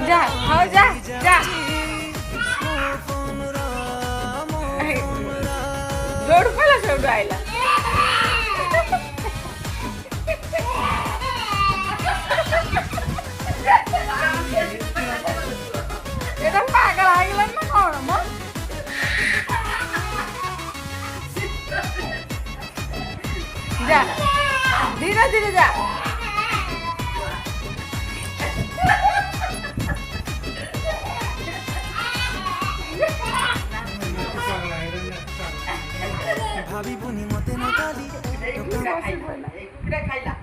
जा हो जा जा जोड मला शेवटू आयला एकदम पागल ऐकलं ना कोण मग जा धीरे धीरे जा भाभी पुनी मते नकाली खायला